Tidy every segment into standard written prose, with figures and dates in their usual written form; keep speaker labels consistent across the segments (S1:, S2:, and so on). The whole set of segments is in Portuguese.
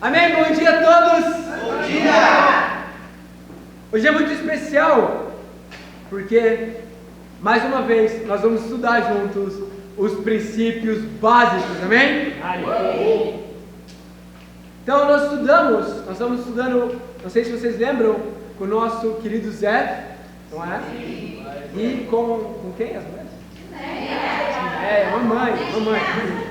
S1: Amém? Bom dia a todos!
S2: Bom dia!
S1: Hoje é muito especial, porque, mais uma vez, nós vamos estudar juntos os princípios básicos, amém?
S2: Amém.
S1: Então nós estamos estudando, não sei se vocês lembram, com o nosso querido Zé, não é?
S2: Sim.
S1: E com quem as mulheres? Mamãe.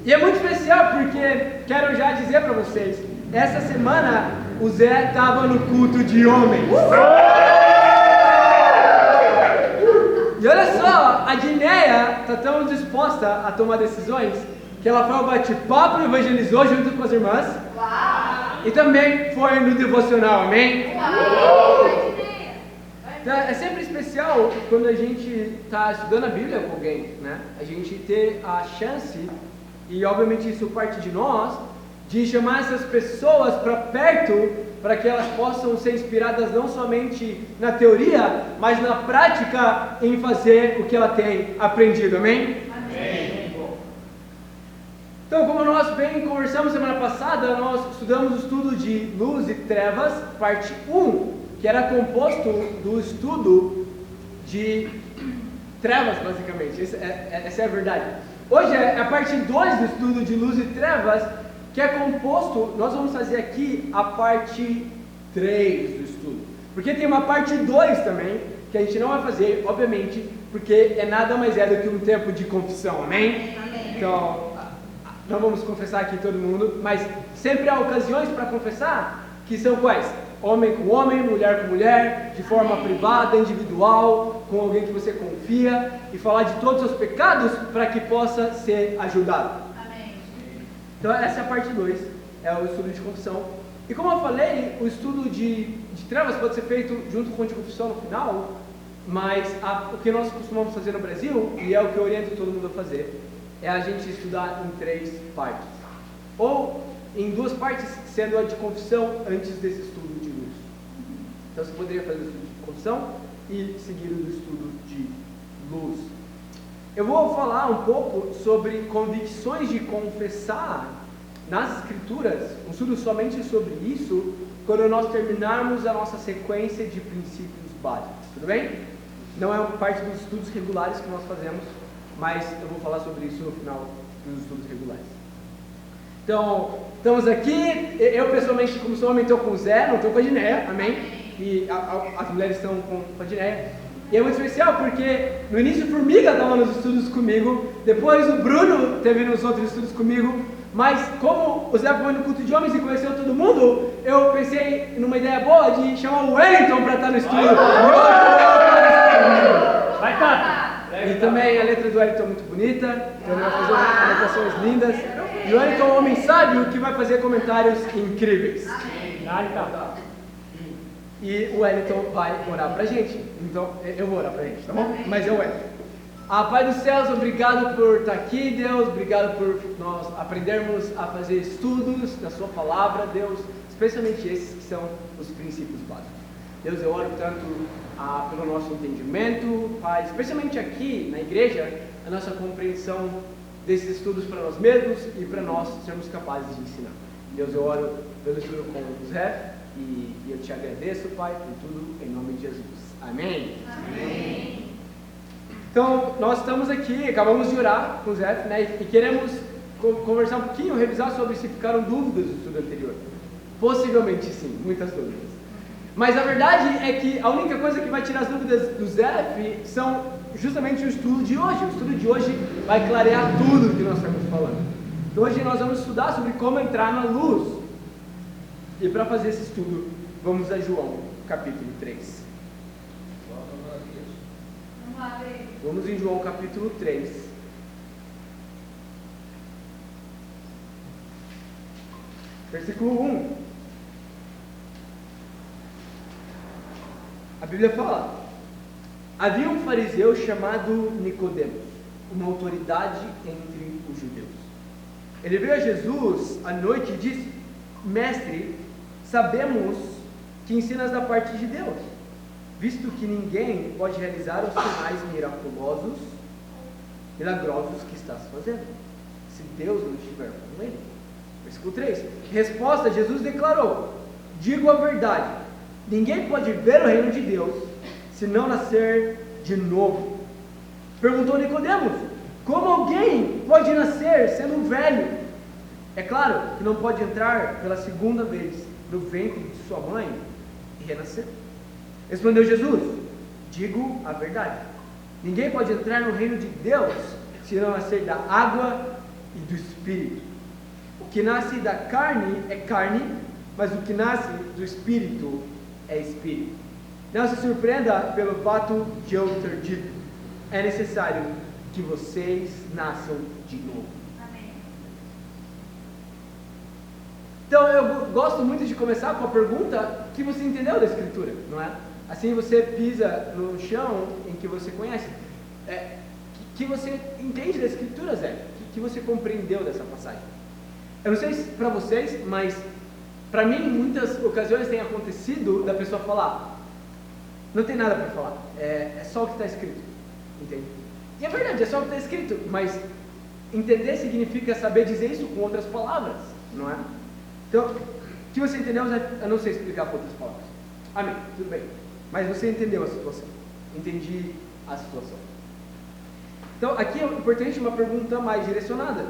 S1: E é muito especial porque, quero já dizer para vocês, essa semana o Zé estava no culto de homens. E olha só, a Dineia está tão disposta a tomar decisões que ela foi ao bate-papo e evangelizou junto com as irmãs. E também foi no devocional, amém? Então, é sempre especial quando a gente está estudando a Bíblia com alguém, né? A gente ter a chance, e obviamente isso parte de nós, de chamar essas pessoas para perto, para que elas possam ser inspiradas não somente na teoria, mas na prática em fazer o que ela tem aprendido, amém?
S2: Amém.
S1: Então, como nós bem conversamos semana passada, nós estudamos o estudo de luz e trevas, parte 1, que era composto do estudo de trevas, basicamente. Essa é a verdade. Hoje é a parte 2 do estudo de luz e trevas, que é composto, nós vamos fazer aqui a parte 3 do estudo. Porque tem uma parte 2 também, que a gente não vai fazer, obviamente, porque é nada mais do que um tempo de confissão, amém? Então, não vamos confessar aqui todo mundo, mas sempre há ocasiões para confessar, que são quais? Homem com homem, mulher com mulher, de forma privada, individual, com alguém que você confia, e falar de todos os seus pecados para que possa ser ajudado. Amém. Então essa é a parte 2, é o estudo de confissão. E como eu falei, o estudo de trevas pode ser feito junto com o de confissão no final, mas o que nós costumamos fazer no Brasil, e é o que eu oriento todo mundo a fazer, é a gente estudar em 3 partes. Ou em 2 partes, sendo a de confissão antes desse estudo de luz. Então você poderia fazer o estudo de confissão e seguir o do estudo de luz. Eu vou falar um pouco sobre convicções de confessar nas Escrituras, um estudo somente sobre isso, quando nós terminarmos a nossa sequência de princípios básicos, tudo bem? Não é uma parte dos estudos regulares que nós fazemos, mas eu vou falar sobre isso no final dos estudos regulares. Então, estamos aqui, eu pessoalmente, como sou homem, estou com o Zé, não estou com a Dineia, amém? E as mulheres estão com a Dineia. E é muito especial porque no início o Formiga estava nos estudos comigo, depois o Bruno teve nos outros estudos comigo, mas como o Zé foi no culto de homens e conheceu todo mundo, eu pensei numa ideia boa de chamar o Wellington para estar no estudo. Vai estar! E também a letra do Wellington é muito bonita, então ele vai fazer anotações lindas. E o Wellington é um homem sábio que vai fazer comentários incríveis. E o Wellington vai orar pra gente. Então, eu vou orar pra gente, tá bom? Mas é o Wellington. Pai dos céus, obrigado por estar aqui, Deus. Obrigado por nós aprendermos a fazer estudos da sua palavra, Deus. Especialmente esses que são os princípios básicos. Deus, eu oro tanto pelo nosso entendimento, Pai, especialmente aqui na igreja, a nossa compreensão desses estudos para nós mesmos e para nós sermos capazes de ensinar. Deus, eu oro pelo estudo com o Zé e eu te agradeço, Pai, por tudo, em nome de Jesus. Amém?
S2: Amém.
S1: Então, nós estamos aqui, acabamos de orar com o Zé, né, e queremos conversar um pouquinho, revisar sobre se ficaram dúvidas do estudo anterior. Possivelmente sim, muitas dúvidas. Mas a verdade é que a única coisa que vai tirar as dúvidas do Zé são justamente o estudo de hoje. O estudo de hoje vai clarear tudo que nós estamos falando. Então hoje nós vamos estudar sobre como entrar na luz. E para fazer esse estudo, vamos a João, capítulo 3. Vamos em João, capítulo 3. Versículo 1. A Bíblia fala: havia um fariseu chamado Nicodemos, uma autoridade entre os judeus. Ele veio a Jesus à noite e disse: Mestre, sabemos que ensinas da parte de Deus, visto que ninguém pode realizar os sinais milagrosos que estás fazendo, se Deus não estiver com ele. Versículo 3. Resposta, Jesus declarou: digo a verdade, ninguém pode ver o reino de Deus se não nascer de novo. Perguntou Nicodemos: como alguém pode nascer sendo velho? É claro que não pode entrar pela segunda vez no ventre de sua mãe e renascer. Respondeu Jesus: digo a verdade, ninguém pode entrar no reino de Deus se não nascer da água e do Espírito. O que nasce da carne é carne, mas o que nasce do Espírito é Espírito. Não se surpreenda pelo fato de eu ter dito: é necessário que vocês nasçam de novo.
S2: Amém.
S1: Então eu gosto muito de começar com a pergunta que você entendeu da Escritura, não é? Assim você pisa no chão em que você conhece. Que você entende da Escritura, Zé? Que você compreendeu dessa passagem? Eu não sei se para vocês, mas para mim, em muitas ocasiões tem acontecido da pessoa falar: não tem nada para falar, é só o que está escrito, entende? E é verdade, é só o que está escrito, mas entender significa saber dizer isso com outras palavras, não é? Então, o que você entendeu, eu não sei explicar com outras palavras. Amém, tudo bem. Mas você entendeu a situação. Entendi a situação. Então, aqui é importante uma pergunta mais direcionada.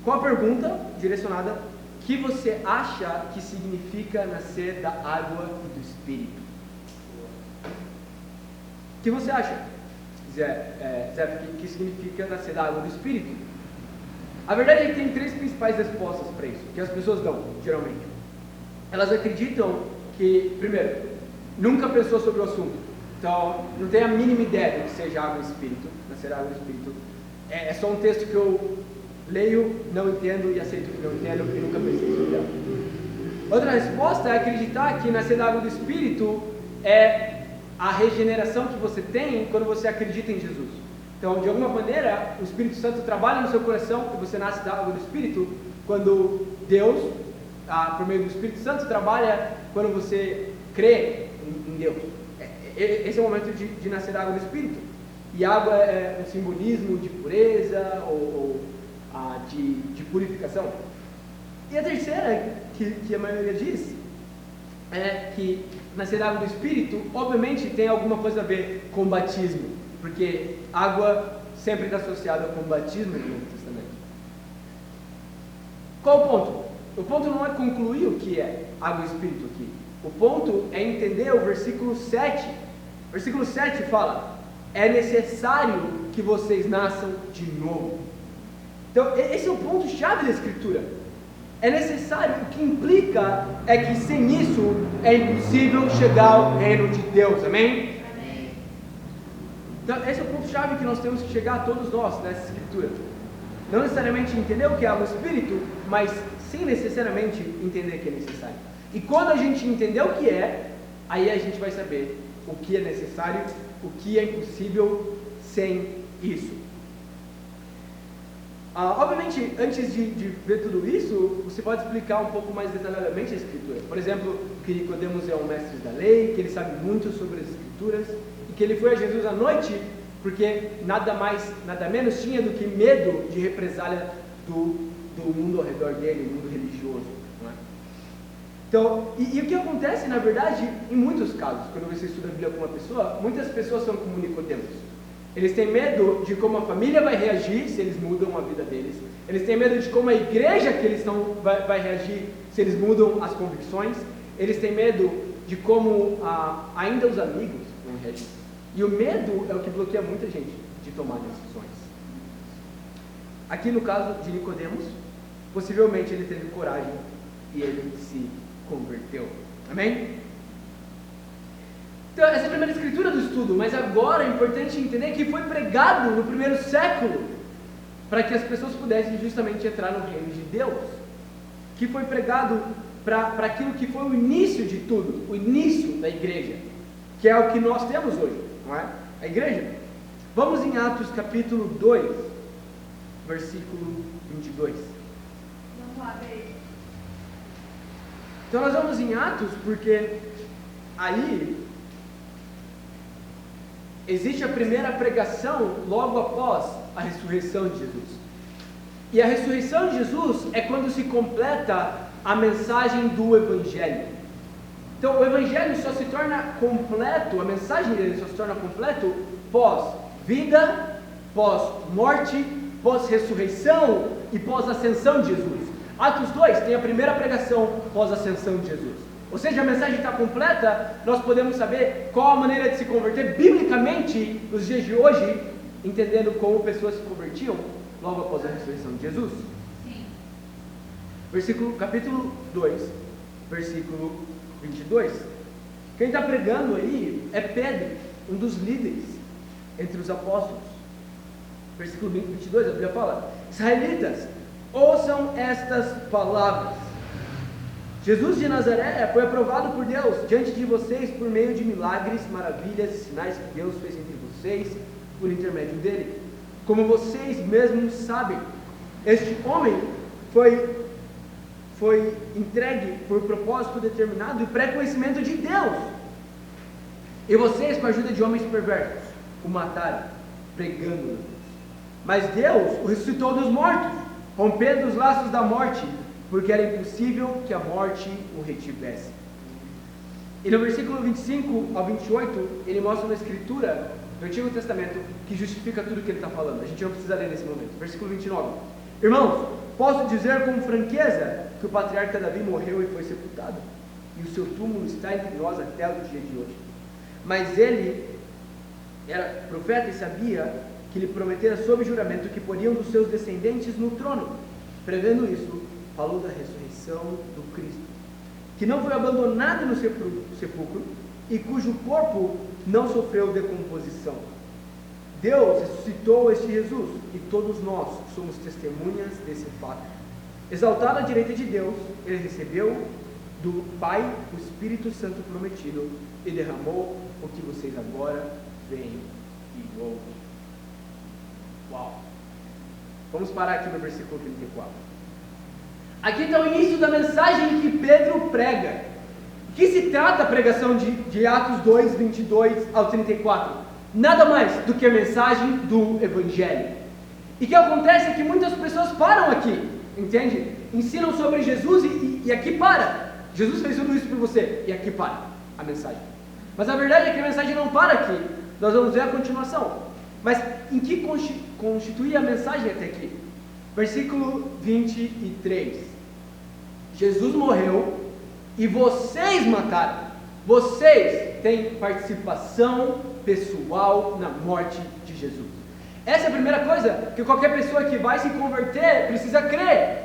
S1: Qual a pergunta direcionada que você acha que significa nascer da água e do Espírito? O que você acha, Zé, que significa nascer da água e do Espírito? A verdade é que tem três principais respostas para isso, que as pessoas dão, geralmente. Elas acreditam que, primeiro, nunca pensou sobre o assunto, então não tem a mínima ideia do que seja água e Espírito, nascer da água e do Espírito. É só um texto que eu leio, não entendo e aceito que não entendo e nunca pensei sobre ela. Outra resposta é acreditar que nascer da água do Espírito é a regeneração que você tem quando você acredita em Jesus. Então, de alguma maneira, o Espírito Santo trabalha no seu coração e você nasce da água do Espírito quando Deus, por meio do Espírito Santo, trabalha quando você crê em Deus. Esse é o momento de nascer da água do Espírito. E água é um simbolismo de pureza ou de purificação. E a terceira, que a maioria diz, é que nascer da água do Espírito, obviamente, tem alguma coisa a ver com batismo, porque água sempre está associada com batismo no Novo Testamento. Qual o ponto? O ponto não é concluir o que é água e Espírito aqui. O ponto é entender o versículo 7. O versículo 7 fala: é necessário que vocês nasçam de novo. Então, esse é o ponto-chave da Escritura. É necessário, o que implica é que sem isso é impossível chegar ao reino de Deus, amém?
S2: Amém.
S1: Então, esse é o ponto-chave que nós temos que chegar, todos nós, nessa Escritura. Não necessariamente entender o que é o Espírito, mas sem necessariamente entender que é necessário. E quando a gente entender o que é, aí a gente vai saber o que é necessário, o que é impossível sem isso. Obviamente, antes de ver tudo isso, você pode explicar um pouco mais detalhadamente a Escritura. Por exemplo, que Nicodemos é um mestre da lei, que ele sabe muito sobre as Escrituras, e que ele foi a Jesus à noite porque nada mais, nada menos tinha do que medo de represália do mundo ao redor dele, o mundo religioso. Não é? Então, e o que acontece, na verdade, em muitos casos, quando você estuda a Bíblia com uma pessoa, muitas pessoas são como Nicodemos. Eles têm medo de como a família vai reagir se eles mudam a vida deles. Eles têm medo de como a igreja que eles estão vai reagir se eles mudam as convicções. Eles têm medo de como ainda os amigos vão reagir. E o medo é o que bloqueia muita gente de tomar decisões. Aqui no caso de Nicodemos, possivelmente ele teve coragem e ele se converteu. Amém? Então, essa é a primeira escritura do estudo, mas agora é importante entender que foi pregado no primeiro século para que as pessoas pudessem justamente entrar no reino de Deus. Que foi pregado para aquilo que foi o início de tudo, o início da igreja, que é o que nós temos hoje, não é? A igreja. Vamos em Atos capítulo 2, versículo 22.
S2: Vamos lá, beijo.
S1: Então nós vamos em Atos porque aí existe a primeira pregação logo após a ressurreição de Jesus. E a ressurreição de Jesus é quando se completa a mensagem do Evangelho. Então o Evangelho só se torna completo, a mensagem dele só se torna completo pós-vida, pós-morte, pós-ressurreição e pós-ascensão de Jesus. Atos 2 tem a primeira pregação pós-ascensão de Jesus. Ou seja, a mensagem está completa, nós podemos saber qual a maneira de se converter biblicamente nos dias de hoje, entendendo como pessoas se convertiam logo após a ressurreição de Jesus. Sim. Capítulo 2, versículo 22. Quem está pregando aí é Pedro, um dos líderes entre os apóstolos. Versículo 22, a Bíblia fala: Israelitas, ouçam estas palavras. Jesus de Nazaré foi aprovado por Deus diante de vocês por meio de milagres, maravilhas e sinais que Deus fez entre vocês por intermédio dele. Como vocês mesmos sabem, este homem foi entregue por propósito determinado e pré-conhecimento de Deus. E vocês, com a ajuda de homens perversos, o mataram, pregando-o. Mas Deus o ressuscitou dos mortos, rompendo os laços da morte, porque era impossível que a morte o retivesse. E no versículo 25 ao 28, ele mostra uma escritura do Antigo Testamento que justifica tudo o que ele está falando. A gente não precisa ler nesse momento. Versículo 29. Irmãos, posso dizer com franqueza que o patriarca Davi morreu e foi sepultado, e o seu túmulo está entre nós até o dia de hoje. Mas ele era profeta e sabia que lhe prometera sob juramento que poriam dos seus descendentes no trono. Prevendo isso, falou da ressurreição do Cristo, que não foi abandonado no sepulcro e cujo corpo não sofreu decomposição. Deus ressuscitou este Jesus e todos nós somos testemunhas desse fato. Exaltado à direita de Deus, ele recebeu do Pai o Espírito Santo prometido e derramou o que vocês agora veem e ouvem. Uau! Vamos parar aqui no versículo 34. Aqui está o início da mensagem que Pedro prega. O que se trata a pregação de Atos 2, 22 ao 34? Nada mais do que a mensagem do Evangelho. E o que acontece é que muitas pessoas param aqui, entende? Ensinam sobre Jesus e aqui para. Jesus fez tudo isso por você, e aqui para a mensagem. Mas a verdade é que a mensagem não para aqui. Nós vamos ver a continuação. Mas em que constitui a mensagem até aqui? Versículo 23. Jesus morreu e vocês mataram. Vocês têm participação pessoal na morte de Jesus. Essa é a primeira coisa que qualquer pessoa que vai se converter precisa crer,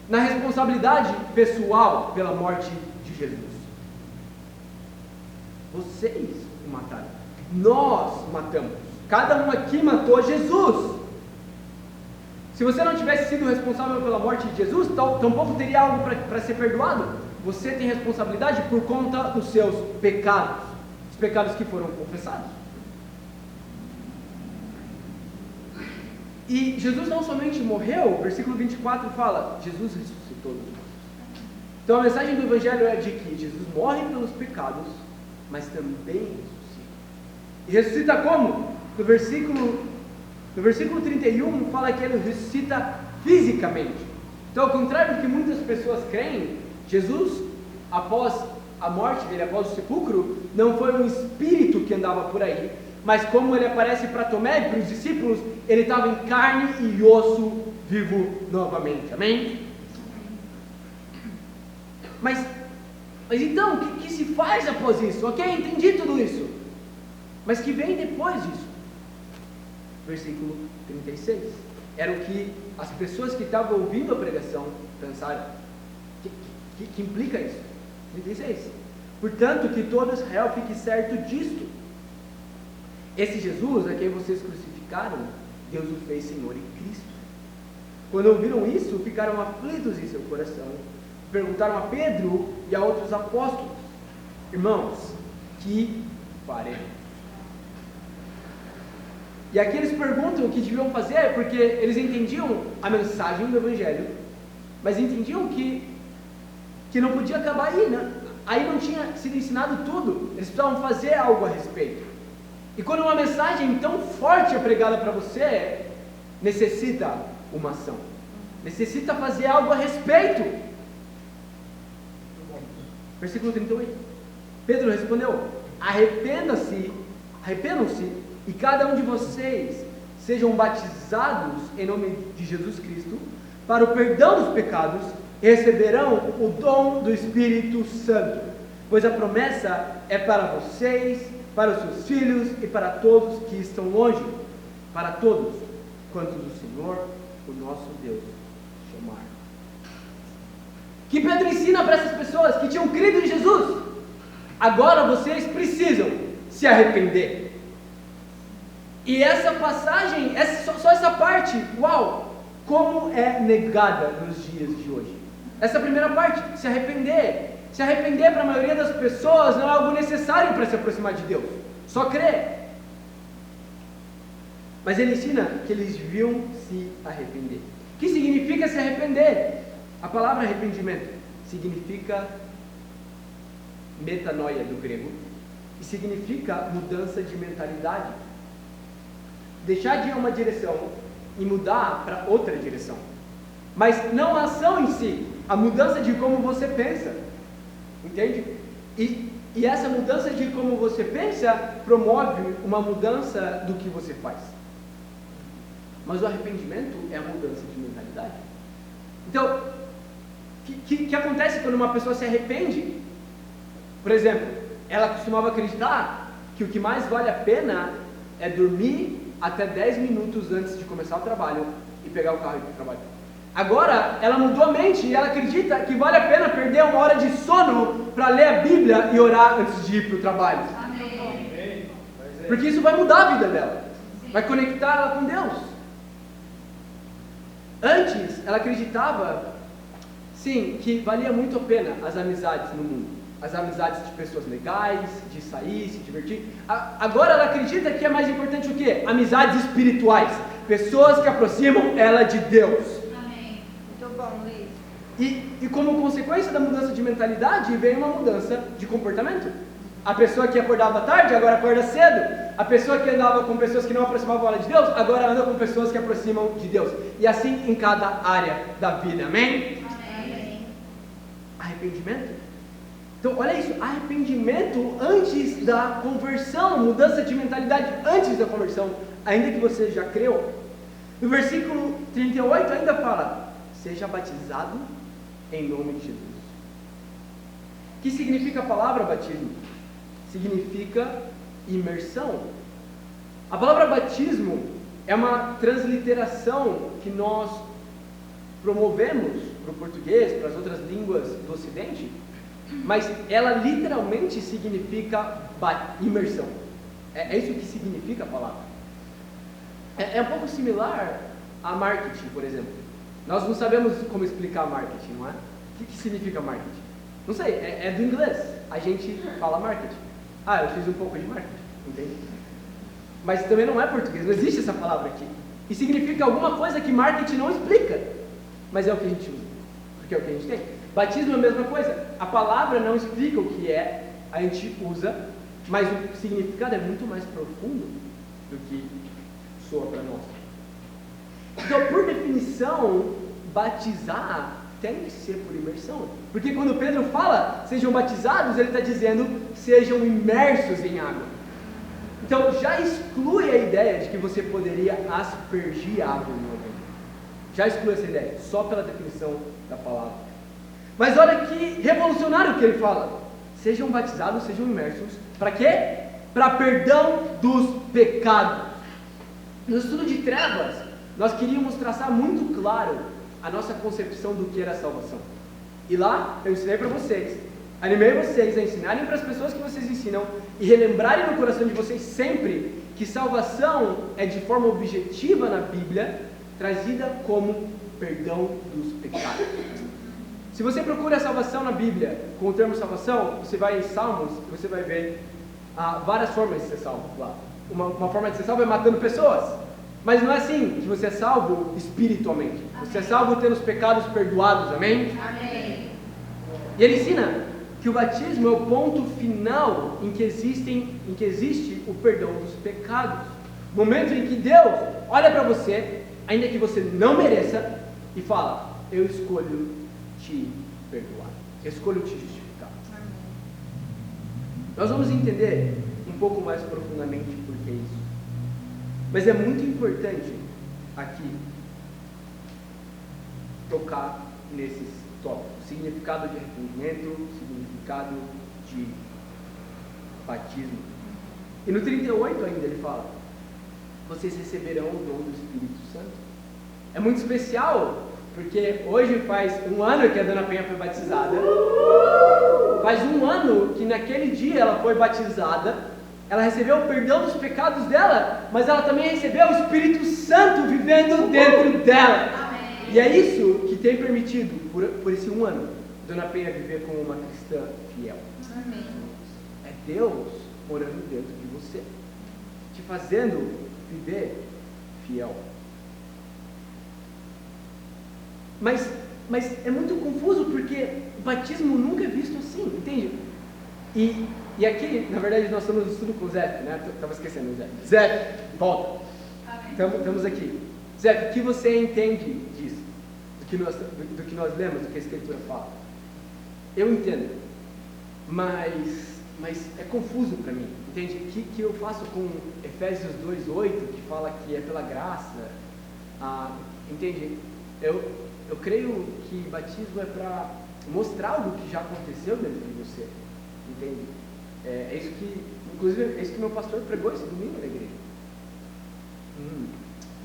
S1: na responsabilidade pessoal pela morte de Jesus. Vocês o mataram. Nós matamos. Cada um aqui matou Jesus. Se você não tivesse sido responsável pela morte de Jesus, tampouco teria algo para ser perdoado. Você tem responsabilidade por conta dos seus pecados, os pecados que foram confessados. E Jesus não somente morreu, versículo 24 fala, Jesus ressuscitou dos mortos. Então a mensagem do Evangelho é de que Jesus morre pelos pecados, mas também ressuscita. E ressuscita como? No versículo 31 fala que ele ressuscita fisicamente. Então, ao contrário do que muitas pessoas creem, Jesus, após a morte dele, após o sepulcro, não foi um espírito que andava por aí, mas como ele aparece para Tomé e para os discípulos, ele estava em carne e osso, vivo novamente. Amém? Mas então, o que se faz após isso? Ok, entendi tudo isso. Mas que vem depois disso? Versículo 36. Era o que as pessoas que estavam ouvindo a pregação pensaram. Que implica isso? 36. Portanto, que todo Israel fique certo disto. Esse Jesus a quem vocês crucificaram, Deus o fez Senhor e Cristo. Quando ouviram isso, ficaram aflitos em seu coração. Perguntaram a Pedro e a outros apóstolos: irmãos, que faremos? E aqui eles perguntam o que deviam fazer, porque eles entendiam a mensagem do Evangelho, mas entendiam que não podia acabar aí, né? Aí não tinha sido ensinado tudo, eles precisavam fazer algo a respeito. E quando uma mensagem tão forte é pregada para você, necessita uma ação. necessita fazer algo a respeito. Versículo 38. Pedro respondeu: arrependam-se e cada um de vocês sejam batizados em nome de Jesus Cristo para o perdão dos pecados e receberão o dom do Espírito Santo, pois a promessa é para vocês, para os seus filhos e para todos que estão longe, para todos quantos o Senhor, o nosso Deus, chamar. Que Pedro ensina para essas pessoas que tinham crido em Jesus: agora vocês precisam se arrepender. E essa passagem, só essa parte, uau, como é negada nos dias de hoje. Essa primeira parte, se arrepender. Se arrepender para a maioria das pessoas não é algo necessário para se aproximar de Deus, só crer. Mas ele ensina que eles deviam se arrepender. O que significa se arrepender? A palavra arrependimento significa metanoia do grego e significa mudança de mentalidade. Deixar de ir uma direção e mudar para outra direção. Mas não a ação em si, a mudança de como você pensa. Entende? E essa mudança de como você pensa promove uma mudança do que você faz. Mas o arrependimento é a mudança de mentalidade. Então, o que acontece quando uma pessoa se arrepende? Por exemplo, ela costumava acreditar que o que mais vale a pena é dormir até 10 minutos antes de começar o trabalho e pegar o carro e ir para o trabalho. Agora, ela mudou a mente e ela acredita que vale a pena perder 1 hora de sono para ler a Bíblia e orar antes de ir para o trabalho.
S2: Amém.
S1: Porque isso vai mudar a vida dela. Vai conectar ela com Deus. Antes, ela acreditava, sim, que valia muito a pena as amizades no mundo. As amizades de pessoas legais, de sair, se divertir. Agora ela acredita que é mais importante o quê? Amizades espirituais. Pessoas que aproximam ela de Deus.
S2: Amém. Muito bom, Luiz.
S1: E como consequência da mudança de mentalidade, vem uma mudança de comportamento. A pessoa que acordava tarde, agora acorda cedo. A pessoa que andava com pessoas que não aproximavam ela de Deus, agora anda com pessoas que aproximam de Deus. E assim em cada área da vida. Amém?
S2: Amém.
S1: Arrependimento? Então, olha isso, arrependimento antes da conversão, mudança de mentalidade antes da conversão, ainda que você já creu. No versículo 38 ainda fala: seja batizado em nome de Jesus. O que significa a palavra batismo? Significa imersão. A palavra batismo é uma transliteração que nós promovemos para o português, para as outras línguas do Ocidente, mas ela literalmente significa imersão. É isso que significa a palavra. É um pouco similar a marketing, por exemplo. Nós não sabemos como explicar marketing, não é? O que significa marketing? Não sei, é do inglês. A gente fala marketing. Eu fiz um pouco de marketing, entende? Mas também não é português, não existe essa palavra aqui. E significa alguma coisa que marketing não explica, mas é o que a gente usa, porque é o que a gente tem. Batismo é a mesma coisa. A palavra não explica o que é, a gente usa, mas o significado é muito mais profundo do que soa para nós. Então, por definição, batizar tem que ser por imersão. Porque quando Pedro fala, sejam batizados, ele está dizendo, sejam imersos em água. Então, já exclui a ideia de que você poderia aspergir água em alguém. Já exclui essa ideia, só pela definição da palavra. Mas olha que revolucionário que ele fala. Sejam batizados, sejam imersos. Para quê? Para perdão dos pecados. No estudo de trevas, nós queríamos traçar muito claro a nossa concepção do que era a salvação. E lá eu ensinei para vocês, animei vocês a ensinarem para as pessoas que vocês ensinam e relembrarem no coração de vocês sempre que salvação é de forma objetiva na Bíblia, trazida como perdão dos pecados. Se você procura a salvação na Bíblia com o termo salvação, você vai em Salmos e você vai ver várias formas de ser salvo lá. Uma forma de ser salvo é matando pessoas, mas não é assim que você é salvo espiritualmente. Amém. Você é salvo tendo os pecados perdoados, amém?
S2: Amém.
S1: E ele ensina que o batismo é o ponto final em que existe o perdão dos pecados. Momento em que Deus olha para você, ainda que você não mereça, e fala: eu escolho te perdoar, eu escolho te justificar.
S2: Amém.
S1: Nós vamos entender um pouco mais profundamente por que isso. Mas é muito importante aqui tocar nesses tópicos: significado de arrependimento, significado de batismo. E no 38 ainda ele fala: vocês receberão o dom do Espírito Santo. É muito especial, porque hoje faz um ano que a Dona Penha foi batizada. Faz um ano que naquele dia ela foi batizada. Ela recebeu o perdão dos pecados dela, mas ela também recebeu o Espírito Santo vivendo dentro dela.
S2: Amém.
S1: E é isso que tem permitido, por esse um ano, Dona Penha viver como uma cristã fiel.
S2: Amém.
S1: É Deus morando dentro de você, te fazendo viver fiel. Mas é muito confuso, porque o batismo nunca é visto assim, entende? E aqui, na verdade, nós estamos no estudo com o Zé, né? Estava esquecendo o Zé. Zé, volta.
S2: Amém.
S1: Estamos aqui. Zé, o que você entende disso? Do que nós lemos, do que a Escritura fala? Eu entendo, mas é confuso para mim, entende? O que eu faço com Efésios 2:8, que fala que é pela graça? Entende? Eu creio que batismo é para mostrar algo que já aconteceu dentro de você, entende? É isso que, inclusive, é isso que meu pastor pregou esse domingo na igreja.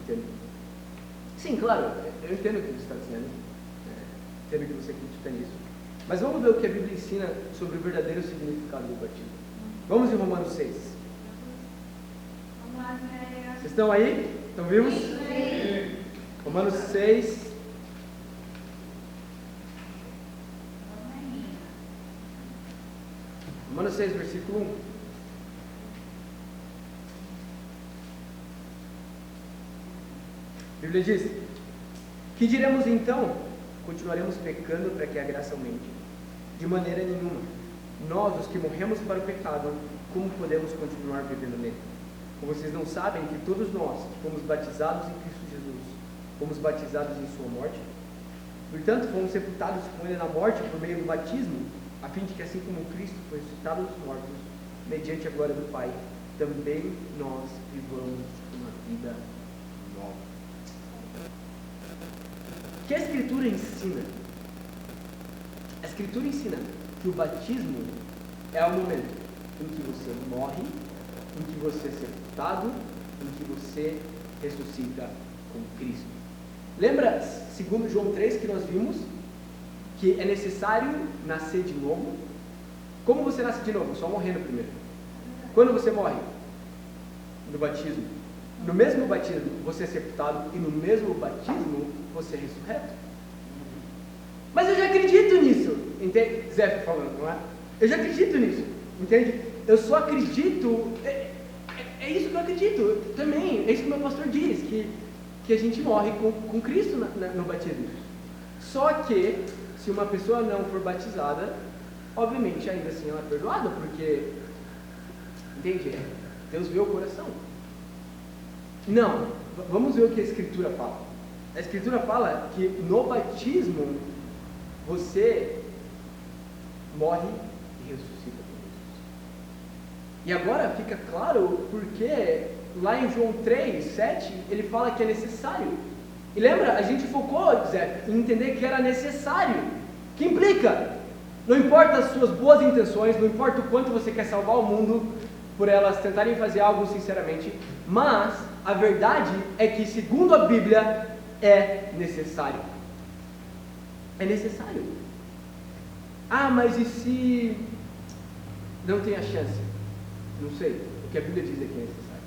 S1: Entende? Sim, claro, eu entendo o que você está dizendo, entendo que você acredita nisso, mas vamos ver o que a Bíblia ensina sobre o verdadeiro significado do batismo. Vamos em Romanos 6.
S2: Vamos lá, Zé.
S1: Vocês estão aí? Estão vivos?
S2: Sim.
S1: Romanos 6.
S2: Amém.
S1: Romanos 6, versículo 1. A Bíblia diz: que diremos então? Continuaremos pecando para que a graça aumente? De maneira nenhuma. Nós, os que morremos para o pecado, como podemos continuar vivendo nele? Ou vocês não sabem que todos nós que fomos batizados em Cristo Jesus, fomos batizados em sua morte? Portanto, fomos sepultados com ele na morte por meio do batismo, a fim de que, assim como Cristo foi ressuscitado dos mortos, mediante a glória do Pai, também nós vivamos uma vida nova. O que a Escritura ensina? A Escritura ensina que o batismo é o momento em que você morre, em que você é sepultado, em que você ressuscita com Cristo. Lembra, segundo João 3, que nós vimos que é necessário nascer de novo? Como você nasce de novo? Só morrendo primeiro. Quando você morre? No batismo. No mesmo batismo você é sepultado, e no mesmo batismo você é ressurreto. Mas eu já acredito nisso, entende? Zé falando, não é? Eu já acredito nisso, entende? Eu só acredito, é isso que eu acredito também, é isso que o meu pastor diz, que a gente morre com Cristo no batismo. Só que, se uma pessoa não for batizada, obviamente ainda assim ela é perdoada, porque, entende? Deus vê o coração. Não, vamos ver o que a Escritura fala. A Escritura fala que no batismo você morre e ressuscita com Jesus. E agora fica claro porque lá em João 3:7 ele fala que é necessário. E lembra, a gente focou, Zé, em entender que era necessário. Que implica, não importa as suas boas intenções, não importa o quanto você quer salvar o mundo por elas tentarem fazer algo sinceramente, mas a verdade é que, segundo a Bíblia, é necessário. É necessário. Mas e se não tem a chance? Não sei. O que a Bíblia diz é que é necessário.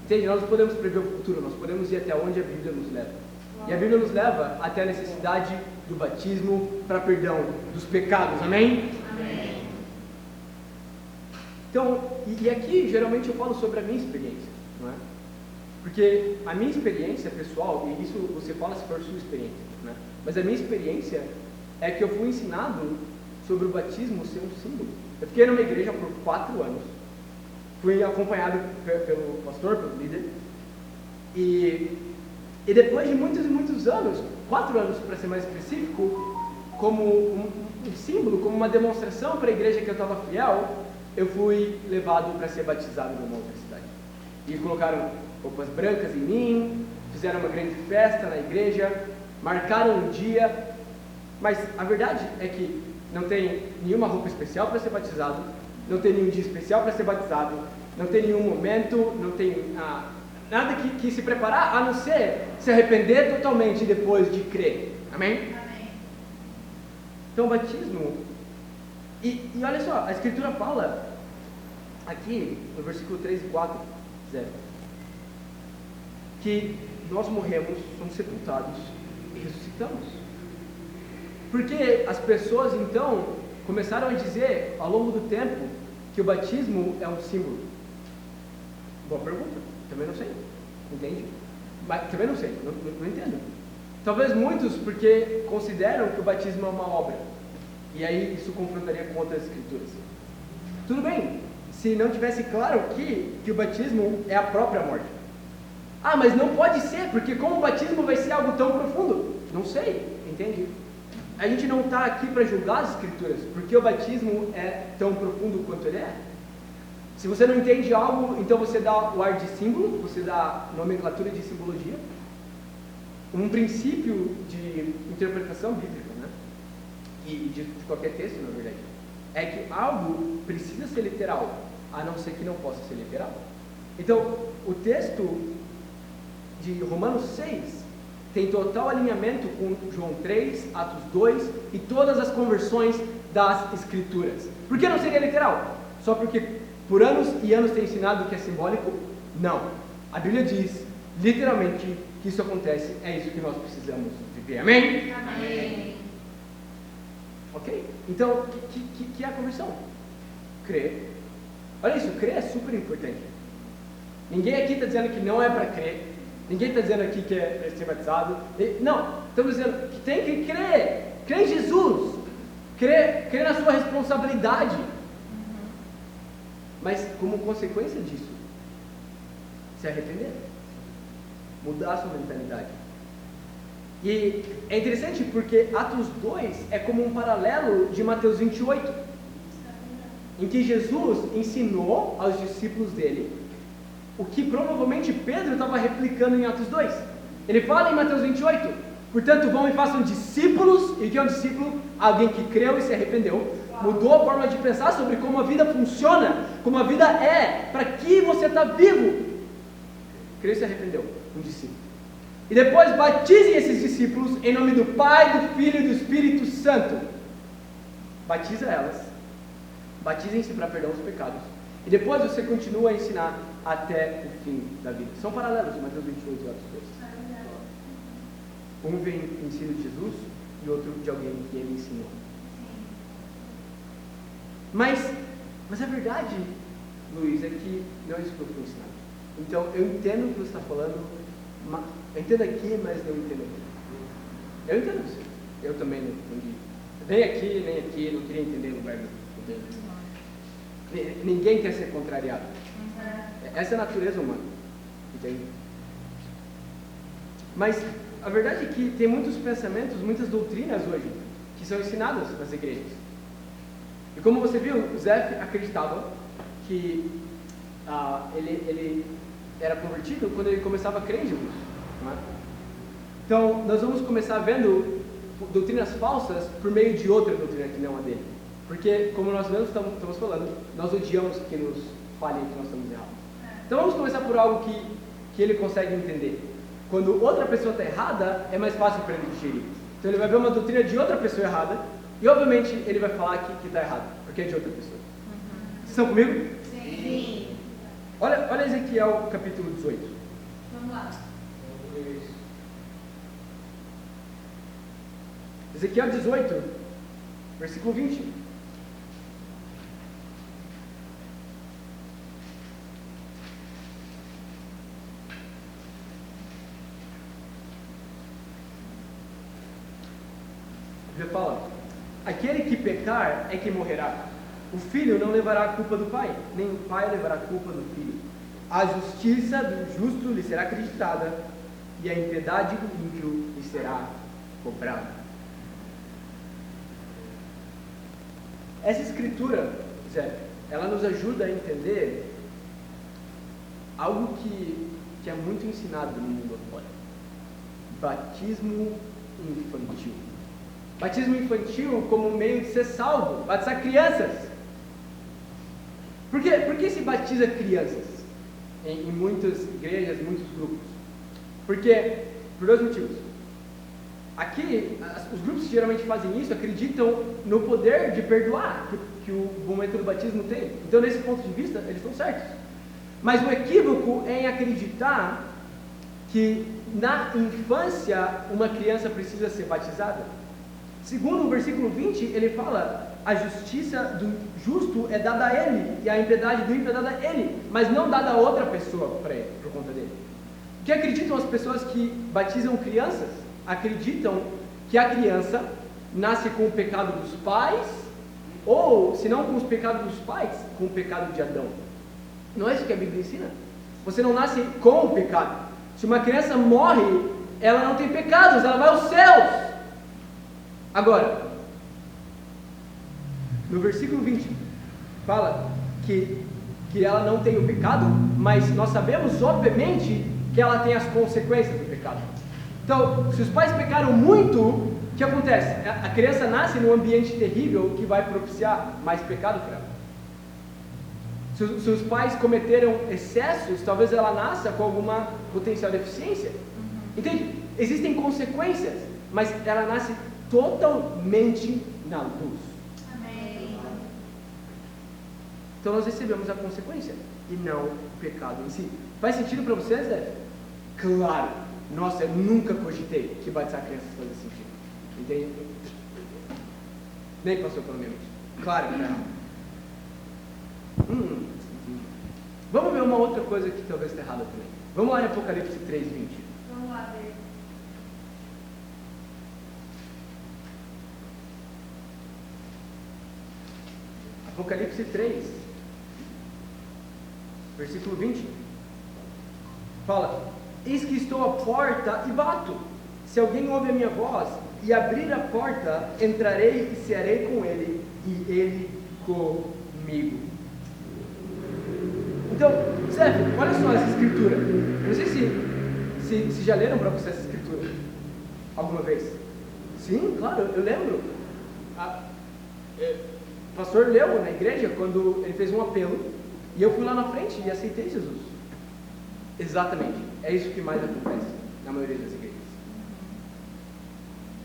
S1: Entende? Nós não podemos prever o futuro, nós podemos ir até onde a Bíblia nos leva. E a Bíblia nos leva até a necessidade do batismo para perdão dos pecados. Amém?
S2: Amém.
S1: Então, e aqui geralmente eu falo sobre a minha experiência, não é? Porque a minha experiência pessoal, e isso você fala se for sua experiência, né? Mas a minha experiência é que eu fui ensinado sobre o batismo ser um símbolo. Eu fiquei numa igreja por 4 anos, fui acompanhado pelo pastor, pelo líder, e E depois de muitos e muitos anos, 4 anos para ser mais específico, como um símbolo, como uma demonstração para a igreja que eu estava fiel, eu fui levado para ser batizado numa outra cidade. E colocaram roupas brancas em mim, fizeram uma grande festa na igreja, marcaram um dia, mas a verdade é que não tem nenhuma roupa especial para ser batizado, não tem nenhum dia especial para ser batizado, não tem nenhum momento, não tem nada que se preparar, a não ser se arrepender totalmente depois de crer. Amém?
S2: Amém.
S1: Então, o batismo, e olha só, a Escritura fala aqui no versículo 3 e 4, que nós morremos, somos sepultados e ressuscitamos. Porque as pessoas então começaram a dizer ao longo do tempo que o batismo é um símbolo. Boa pergunta, também não sei, entende? Mas também não sei, não entendo. Talvez muitos porque consideram que o batismo é uma obra, e aí isso confrontaria com outras escrituras. Tudo bem, se não tivesse claro que o batismo é a própria morte. Ah, mas não pode ser, porque como o batismo vai ser algo tão profundo? Não sei, entende? A gente não está aqui para julgar as escrituras, porque o batismo é tão profundo quanto ele é. Se você não entende algo, então você dá o ar de símbolo, você dá nomenclatura de simbologia, um princípio de interpretação bíblica, né? E de qualquer texto, na verdade, é que algo precisa ser literal, a não ser que não possa ser literal. Então, o texto de Romanos 6 tem total alinhamento com João 3, Atos 2 e todas as conversões das Escrituras. Por que não seria literal? Só porque por anos e anos tem ensinado que é simbólico? Não. A Bíblia diz, literalmente, que isso acontece, é isso que nós precisamos viver. Amém?
S2: Amém.
S1: Ok? Então, o que é a conversão? Crer. Olha isso, crer é super importante. Ninguém aqui está dizendo que não é para crer. Ninguém está dizendo aqui que é para ser batizado. Não, estamos dizendo que tem que crer. Crer em Jesus. Crer na sua responsabilidade. Mas como consequência disso, se arrepender. Mudar a sua mentalidade. E é interessante porque Atos 2 é como um paralelo de Mateus 28, em que Jesus ensinou aos discípulos dele o que provavelmente Pedro estava replicando em Atos 2. Ele fala em Mateus 28, portanto vão e façam discípulos. E o que é um discípulo? Alguém que creu e se arrependeu, mudou a forma de pensar sobre como a vida funciona, como a vida é, para que você está vivo. Creu e se arrependeu, um discípulo. E depois batizem esses discípulos em nome do Pai, do Filho e do Espírito Santo. Batiza elas, batizem-se para perdão dos pecados, e depois você continua a ensinar até o fim da vida. São paralelos de Mateus 28 e Atos 2. Um vem do ensino de Jesus e outro de alguém que ele ensinou. Mas a verdade, Luiz, é que não é isso que eu fui ensinado. Então eu entendo o que você está falando, eu entendo aqui, mas não entendo aqui. Eu entendo isso. Eu também não entendi. Nem aqui, não queria entender o lugar do. Ninguém quer ser contrariado. Essa é a natureza humana, entende? Mas a verdade é que tem muitos pensamentos, muitas doutrinas hoje que são ensinadas nas igrejas. E como você viu, o Zé acreditava que ele era convertido quando ele começava a crer em Jesus. Não é? Então nós vamos começar vendo doutrinas falsas por meio de outra doutrina que não a dele. Porque, como nós mesmos estamos falando, nós odiamos que nos falem que nós estamos errados. Então vamos começar por algo que ele consegue entender. Quando outra pessoa está errada, é mais fácil para ele digerir. Então ele vai ver uma doutrina de outra pessoa errada, e obviamente ele vai falar que está errado, porque é de outra pessoa. Vocês estão comigo?
S2: Sim.
S1: Olha Ezequiel capítulo 18.
S2: Vamos lá.
S1: Ezequiel 18, versículo 20. Ele fala: aquele que pecar é que morrerá. O filho não levará a culpa do pai, nem o pai levará a culpa do filho. A justiça do justo lhe será acreditada, e a impiedade do ímpio lhe será cobrada. Essa escritura, Zé, ela nos ajuda a entender algo que é muito ensinado no mundo afora. Batismo infantil. Batismo infantil como meio de ser salvo, batizar crianças. Por que se batiza crianças em muitas igrejas, muitos grupos? Por dois motivos. Aqui, os grupos que geralmente fazem isso acreditam no poder de perdoar que o momento do batismo tem. Então, nesse ponto de vista, eles estão certos. Mas o equívoco é em acreditar que na infância uma criança precisa ser batizada. Segundo o versículo 20, ele fala: a justiça do justo é dada a ele, e a impiedade do ímpio é dada a ele, mas não dada a outra pessoa para ele, por conta dele. O que acreditam as pessoas que batizam crianças? Acreditam que a criança nasce com o pecado dos pais, ou, se não com os pecados dos pais, com o pecado de Adão. Não é isso que a Bíblia ensina? Você não nasce com o pecado. Se uma criança morre, ela não tem pecados, ela vai aos céus. Agora, no versículo 20, fala que ela não tem o pecado, mas nós sabemos, obviamente, que ela tem as consequências do pecado. Então, se os pais pecaram muito, o que acontece? A criança nasce num ambiente terrível que vai propiciar mais pecado para ela. Se os pais cometeram excessos, talvez ela nasça com alguma potencial deficiência. Entende? Existem consequências, mas ela nasce totalmente na luz.
S2: Amém.
S1: Então nós recebemos a consequência e não o pecado em si. Faz sentido para vocês, Zé? Claro. Nossa, eu nunca cogitei que batizar crianças fazia sentido. Entende? Nem passou pela minha mente. Claro que não. Vamos ver uma outra coisa que talvez esteja errada também. Vamos lá em Apocalipse 3:20.
S2: Vamos lá ver.
S1: Apocalipse 3, versículo 20. Fala: eis que estou à porta e bato. Se alguém ouve a minha voz e abrir a porta, entrarei e cearei com ele, e ele comigo. Então, Sérgio, olha só essa escritura. Eu não sei se já leram para você essa escritura alguma vez. Sim, claro, eu lembro. O pastor leu na igreja quando ele fez um apelo, e eu fui lá na frente e aceitei Jesus. Exatamente, é isso que mais acontece na maioria das igrejas.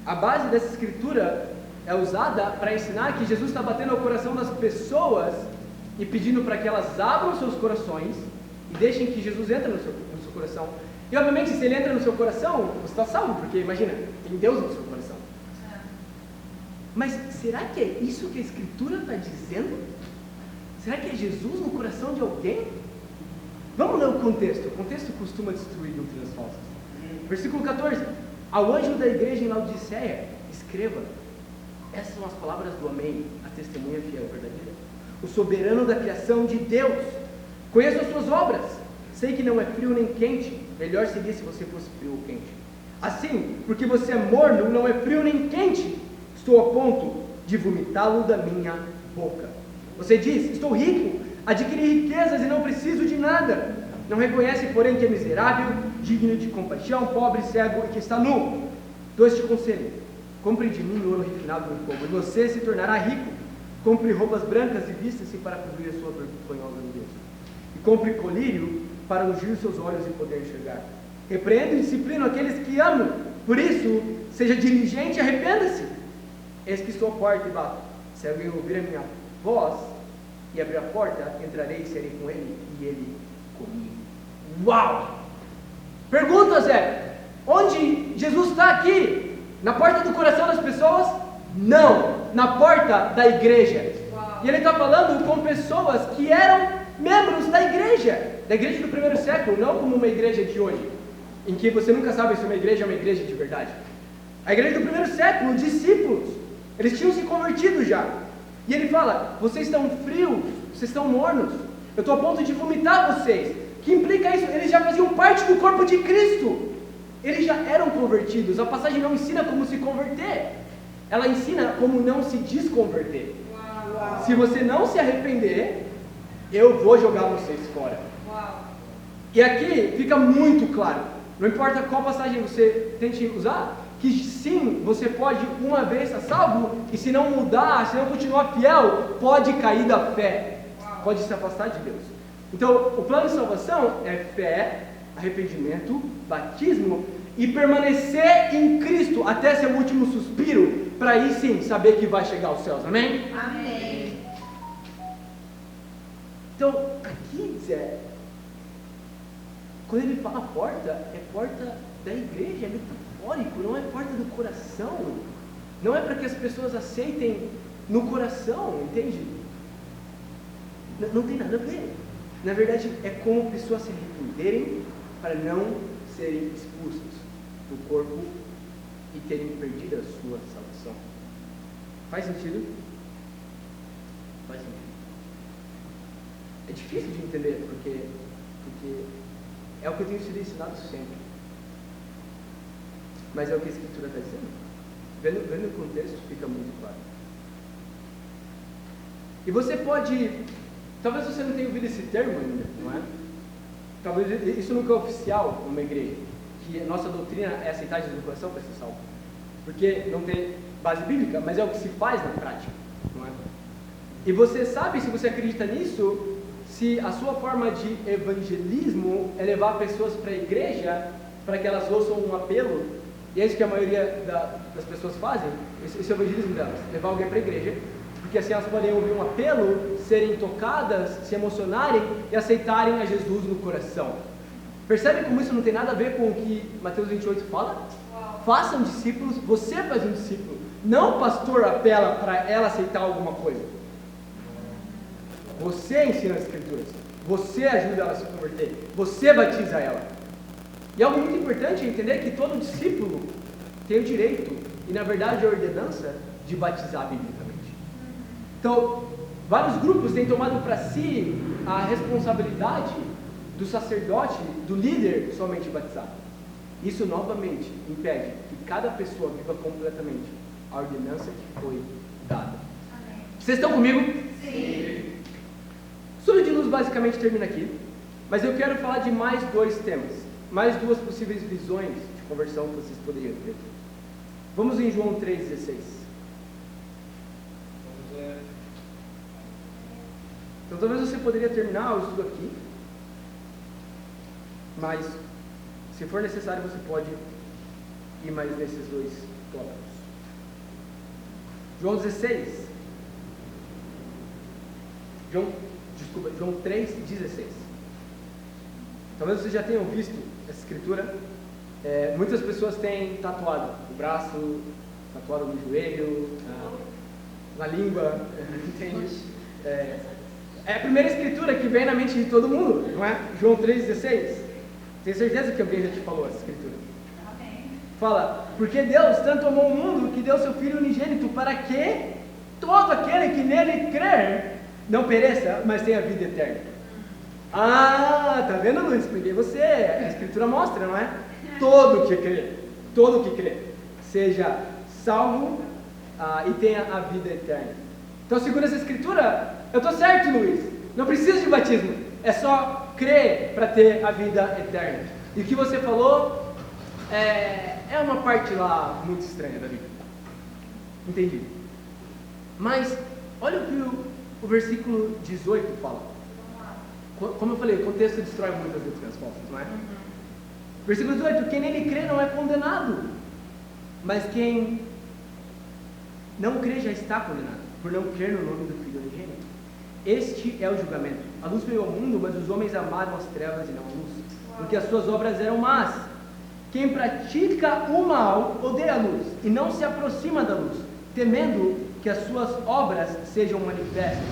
S1: A base dessa escritura é usada para ensinar que Jesus está batendo no coração das pessoas e pedindo para que elas abram seus corações e deixem que Jesus entre no seu coração. E obviamente, se ele entra no seu coração, você está salvo, porque imagina, tem Deus no seu coração. Mas será que é isso que a escritura está dizendo? Será que é Jesus no coração de alguém? Vamos ler o contexto. O contexto costuma destruir doutrinas falsas. Versículo 14. Ao anjo da igreja em Laodiceia, escreva: essas são as palavras do Amém, a testemunha fiel e verdadeira, o soberano da criação de Deus. Conheço as suas obras, sei que não é frio nem quente. Melhor seria se você fosse frio ou quente. Assim, porque você é morno, não é frio nem quente, estou a ponto de vomitá-lo da minha boca. Você diz: estou rico, adquiri riquezas e não preciso de nada. Não reconhece, porém, que é miserável, digno de compaixão, pobre, cego e que está nu. Dou este conselho: compre de mim ouro refinado no fogo, e você se tornará rico. Compre roupas brancas e vista-se para cobrir a sua vergonhosa nudez. E compre colírio para ungir seus olhos e poder enxergar. Repreendo e disciplino aqueles que amo. Por isso, seja diligente e arrependa-se. Eis que estou à porta e bato. Se alguém ouvir a minha voz e abrir a porta, entrarei e serei com ele, e ele comigo. Uau! Pergunta, Zé: onde Jesus está aqui? Na porta do coração das pessoas? Não, na porta da igreja.
S2: Uau.
S1: E ele está falando com pessoas que eram membros da igreja do primeiro século, não como uma igreja de hoje, em que você nunca sabe se uma igreja é uma igreja de verdade. A igreja do primeiro século, discípulos, eles tinham se convertido já. E ele fala: vocês estão frios, vocês estão mornos, eu estou a ponto de vomitar vocês. Que implica isso? Eles já faziam parte do corpo de Cristo. eles já eram convertidos. A passagem não ensina como se converter, ela ensina como não se desconverter.
S2: Uau.
S1: Se você não se arrepender, eu vou jogar vocês fora.
S2: Uau.
S1: E aqui fica muito claro, não importa qual passagem você tente usar, que sim, você pode uma vez estar salvo, e se não mudar, se não continuar fiel, pode cair da fé, pode se afastar de Deus. Então, o plano de salvação é fé, arrependimento, batismo e permanecer em Cristo até seu último suspiro, para aí sim saber que vai chegar aos céus, amém?
S2: Amém.
S1: Então, aqui, Zé, quando ele fala porta, é porta da igreja, é metafórico, não é porta do coração, não é para que as pessoas aceitem no coração, entende? Não tem nada a ver. Na verdade, é como pessoas se arrependerem para não serem expulsas do corpo e terem perdido a sua salvação. Faz sentido? Faz sentido. É difícil de entender, porque é o que eu tenho sido ensinado sempre. Mas é o que a Escritura está dizendo. Vendo o contexto, fica muito claro. E você pode... Talvez você não tenha ouvido esse termo ainda, não é? Talvez isso nunca é oficial numa igreja, que a nossa doutrina é aceitar Jesus no coração para ser salvo. Porque não tem base bíblica, mas é o que se faz na prática, não é? E você sabe, se você acredita nisso, se a sua forma de evangelismo é levar pessoas para a igreja, para que elas ouçam um apelo, e é isso que a maioria das pessoas fazem, esse é o evangelismo delas, levar alguém para a igreja, porque assim elas podem ouvir um apelo, serem tocadas, se emocionarem e aceitarem a Jesus no coração. Percebe como isso não tem nada a ver com o que Mateus 28 fala?
S2: Uau.
S1: Façam discípulos, você faz um discípulo, não o pastor apela para ela aceitar alguma coisa. Você ensina as escrituras, você ajuda ela a se converter, você batiza ela. E algo muito importante é entender que todo discípulo tem o direito, e na verdade a ordenança, de batizar biblicamente. Então, vários grupos têm tomado para si a responsabilidade do sacerdote, do líder, somente batizar. Isso novamente impede que cada pessoa viva completamente a ordenança que foi dada.
S2: Amém.
S1: Vocês estão comigo?
S2: Sim.
S1: O estudo de luz basicamente termina aqui, mas eu quero falar de mais dois temas, mais duas possíveis visões de conversão que vocês poderiam ter. Vamos em João 3,16. Então talvez você poderia terminar o estudo aqui, mas se for necessário você pode ir mais nesses dois tópicos. João 16. João 3,16. Talvez vocês já tenham visto essa escritura. Muitas pessoas têm tatuado o braço, tatuado no joelho, na língua, entende? É a primeira escritura que vem na mente de todo mundo, não é? João 3,16. Tenho certeza que alguém já te falou essa escritura.
S2: Amém.
S1: Fala, porque Deus tanto amou o mundo que deu seu Filho unigênito para que todo aquele que nele crer não pereça, mas tenha vida eterna. Ah, tá vendo, Luiz? Porque você, a escritura mostra, não é? Todo que crê, seja salvo e tenha a vida eterna. Então, segundo essa escritura, eu estou certo, Luiz. Não precisa de batismo. É só crer para ter a vida eterna. E o que você falou é uma parte lá muito estranha da Bíblia. Entendi. Mas, olha o que o versículo 18 fala. Como eu falei, o contexto destrói muitas doutrinas falsas, não é? Versículo 18: quem nele crê não é condenado, mas quem não crê já está condenado, por não crer no nome do Filho unigênito. Este é o julgamento. A luz veio ao mundo, mas os homens amaram as trevas e não a luz, porque as suas obras eram más. Quem pratica o mal odeia a luz e não se aproxima da luz, temendo que as suas obras sejam manifestas.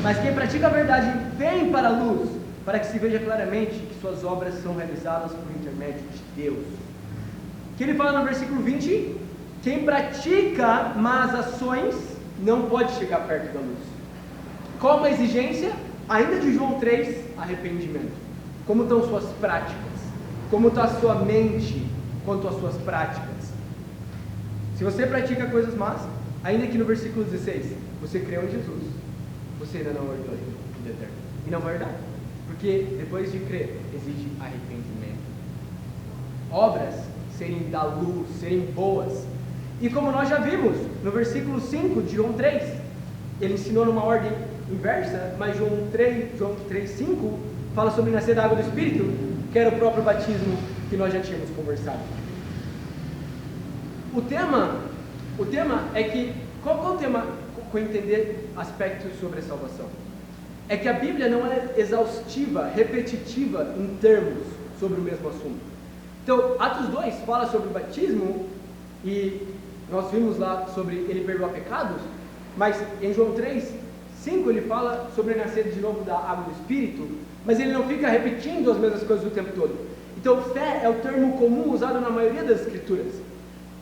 S1: Mas quem pratica a verdade vem para a luz, para que se veja claramente que suas obras são realizadas por intermédio de Deus. O que ele fala no versículo 20? Quem pratica más ações não pode chegar perto da luz. Qual uma exigência? Ainda de João 3, arrependimento. Como estão suas práticas? Como está a sua mente? quanto às suas práticas. Se você pratica coisas más, ainda que no versículo 16, você creu em Jesus, você ainda não herdou a vida eterna. E não vai herdar, porque depois de crer, exige arrependimento. Obras serem da luz, serem boas. E como nós já vimos no versículo 5 de João 3, ele ensinou numa ordem inversa, mas João 3:5 fala sobre nascer da água do Espírito, que era o próprio batismo que nós já tínhamos conversado. O tema é que, qual é o tema com entender aspectos sobre a salvação? É que a Bíblia não é exaustiva, repetitiva em termos sobre o mesmo assunto. Então, Atos 2 fala sobre o batismo, e nós vimos lá sobre ele perdoar pecados, mas em João 3:5 ele fala sobre nascer de novo da água do Espírito, mas ele não fica repetindo as mesmas coisas o tempo todo. Então, fé é o termo comum usado na maioria das escrituras,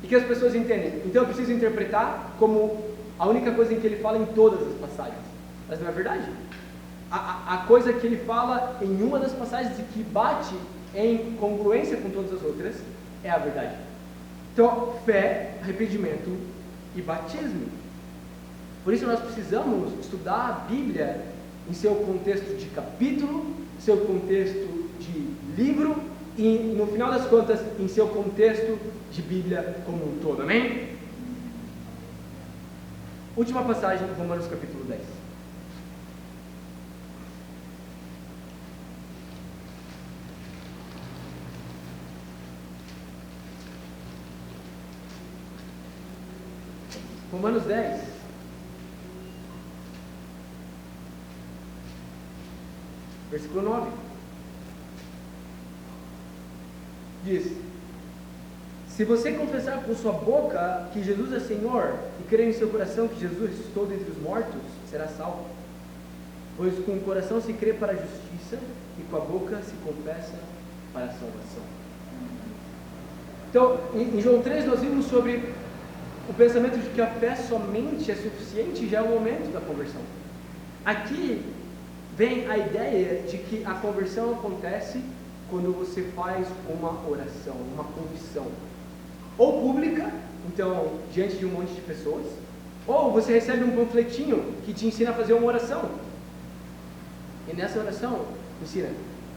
S1: e que as pessoas entendem. Então, eu preciso interpretar como a única coisa em que ele fala em todas as passagens, mas não é verdade. A coisa que ele fala em uma das passagens e que bate em congruência com todas as outras é a verdade. Então, fé, arrependimento e batismo. Por isso nós precisamos estudar a Bíblia em seu contexto de capítulo, seu contexto de livro e, no final das contas, em seu contexto de Bíblia como um todo. Amém? Última passagem, Romanos capítulo 10. Romanos 10, versículo 9, diz: se você confessar com sua boca que Jesus é Senhor e crer em seu coração que Jesus ressuscitou dentre os mortos, será salvo. Pois com o coração se crê para a justiça e com a boca se confessa para a salvação. Então, em João 3 nós vimos sobre o pensamento de que a fé somente é suficiente já é o momento da conversão. Aqui vem a ideia de que a conversão acontece quando você faz uma oração, uma confissão, ou pública, então diante de um monte de pessoas, ou você recebe um panfletinho que te ensina a fazer uma oração, e nessa oração ensina: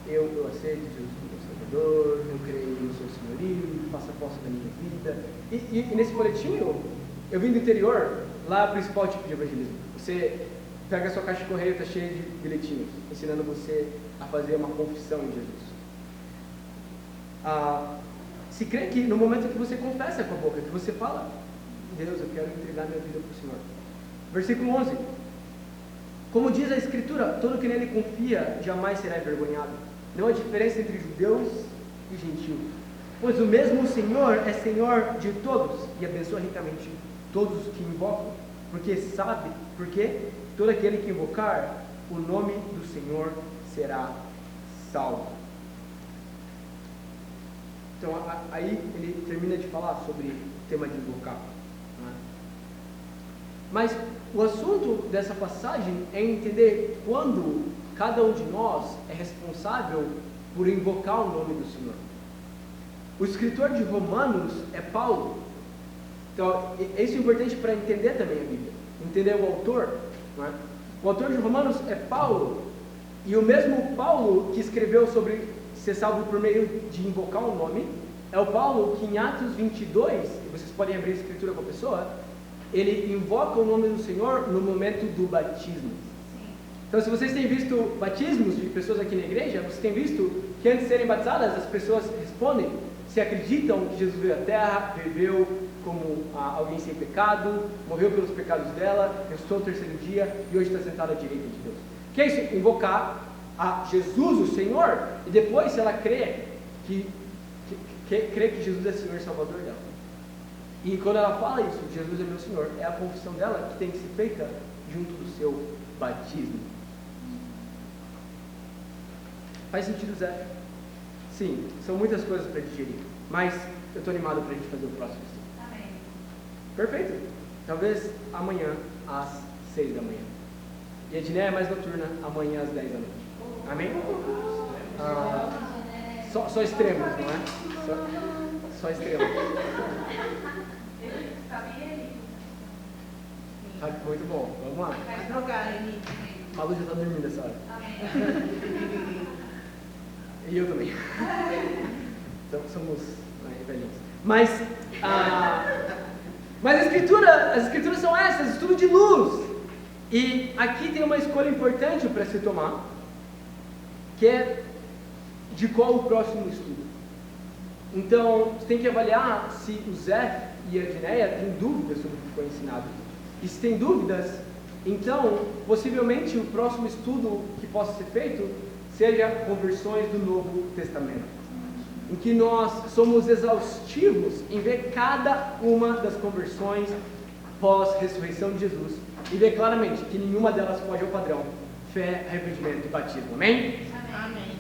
S1: eu aceito Jesus como Salvador, eu creio no seu senhorio, faço a posse da minha vida. E nesse folhetinho, eu vim do interior, lá é o principal tipo de evangelismo. Você pega a sua caixa de correio, está cheia de bilhetinhos, ensinando você a fazer uma confissão em Jesus. Se crê que no momento que você confessa com a boca, que você fala: Deus, eu quero entregar minha vida para o Senhor. Versículo 11. Como diz a Escritura, todo que nele confia jamais será envergonhado. Não há diferença entre judeus e gentios, pois o mesmo Senhor é Senhor de todos e abençoa ricamente todos os que invocam, porque todo aquele que invocar o nome do Senhor será salvo. Então aí ele termina de falar sobre o tema de invocar, né? Mas o assunto dessa passagem é entender quando cada um de nós é responsável por invocar o nome do Senhor. O escritor de Romanos é Paulo. Então, isso é importante para entender também a Bíblia, entender o autor, não é? O autor de Romanos é Paulo, e o mesmo Paulo que escreveu sobre ser salvo por meio de invocar o nome, é o Paulo que em Atos 22, e vocês podem abrir a escritura com a pessoa, ele invoca o nome do Senhor no momento do batismo. Então, se vocês têm visto batismos de pessoas aqui na igreja, vocês têm visto que antes de serem batizadas, as pessoas respondem se acreditam que Jesus veio à terra, viveu como alguém sem pecado, morreu pelos pecados dela, ressuscitou no terceiro dia e hoje está sentado à direita de Deus. Que é isso? Invocar a Jesus, o Senhor, e depois, se ela crê que Jesus é Senhor e Salvador dela. E quando ela fala isso, Jesus é meu Senhor, é a confissão dela que tem que ser feita junto do seu batismo. Faz sentido, Zé? Sim, são muitas coisas para digerir, mas eu estou animado para a gente fazer o próximo estudo.
S2: Amém.
S1: Perfeito. Talvez amanhã às 6 da manhã. E a Edneia é mais noturna, amanhã às 10 da noite. Amém? Só extremos, não é? só estrela.
S2: Sabia ele?
S1: Tá, muito bom, vamos lá.
S2: Vai trocar, Eli.
S1: Malu já está dormindo essa hora.
S2: Amém.
S1: E eu também. Então somos velhinhos. Mas as escrituras são essas, estudo de luz. E aqui tem uma escolha importante para se tomar, que é de qual o próximo estudo. Então, você tem que avaliar se o Zé e a Dineia têm dúvidas sobre o que foi ensinado. E se tem dúvidas, então, possivelmente o próximo estudo que possa ser feito seja conversões do Novo Testamento, em que nós somos exaustivos em ver cada uma das conversões pós-ressurreição de Jesus e ver claramente que nenhuma delas foge ao padrão fé, arrependimento e batismo. Amém?
S2: Amém.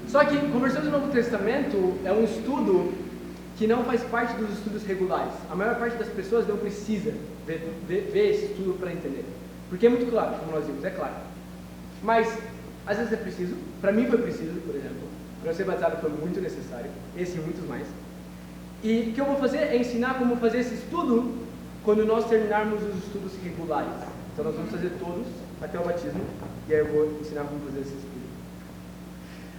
S1: Só que conversões do Novo Testamento é um estudo que não faz parte dos estudos regulares. A maior parte das pessoas não precisa ver esse estudo para entender, porque é muito claro, como nós vimos, é claro. Mas às vezes é preciso. Para mim foi preciso, por exemplo. Para eu ser batizado foi muito necessário. Esse e muitos mais. E o que eu vou fazer é ensinar como fazer esse estudo quando nós terminarmos os estudos regulares. Então nós vamos fazer todos até o batismo. E aí eu vou ensinar como fazer esse estudo.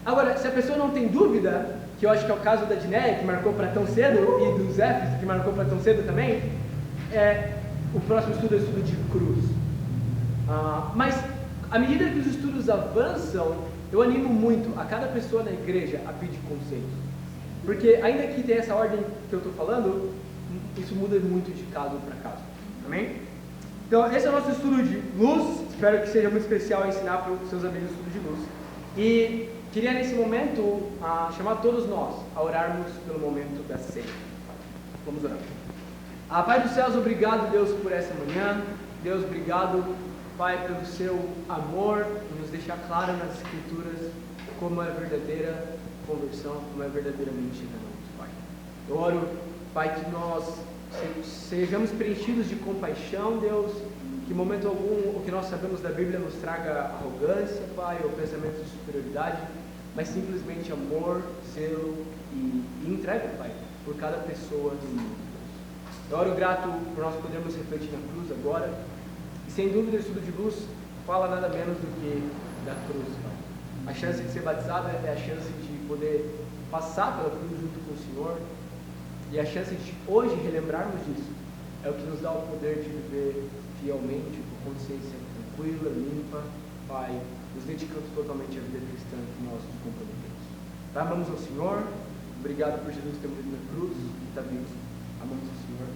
S1: Agora, se a pessoa não tem dúvida, que eu acho que é o caso da Dineia, que marcou para tão cedo, e do Zé, que marcou para tão cedo também, o próximo estudo é o estudo de cruz. Mas, à medida que os estudos avançam, eu animo muito a cada pessoa na igreja a pedir conselhos. Porque, ainda que tenha essa ordem que eu estou falando, isso muda muito de caso para caso. Amém? Então, esse é o nosso estudo de luz. Espero que seja muito especial ensinar para os seus amigos o estudo de luz. E queria, nesse momento, chamar todos nós a orarmos pelo momento da ceia. Vamos orar. Pai dos céus, obrigado, Deus, por essa manhã. Deus, obrigado, Pai, pelo seu amor e nos deixar claro nas Escrituras como é a verdadeira conversão, como é verdadeiramente renúncia, Pai. Eu oro, Pai, que nós sejamos preenchidos de compaixão, Deus, que em momento algum o que nós sabemos da Bíblia nos traga arrogância, Pai, ou pensamento de superioridade, mas simplesmente amor, zelo e entrega, Pai, por cada pessoa do mundo. Eu oro grato por nós podermos refletir na cruz agora, e sem dúvida o estudo de luz fala nada menos do que da cruz, Pai. A chance de ser batizado é a chance de poder passar pela cruz junto com o Senhor, e a chance de hoje relembrarmos disso é o que nos dá o poder de viver fielmente, com consciência tranquila, limpa, Pai, nos dedicando totalmente à vida cristã que nós nos comprometemos. Tá? Amamos ao Senhor, obrigado por Jesus ter morrido na cruz e está vivo. Amamos ao Senhor.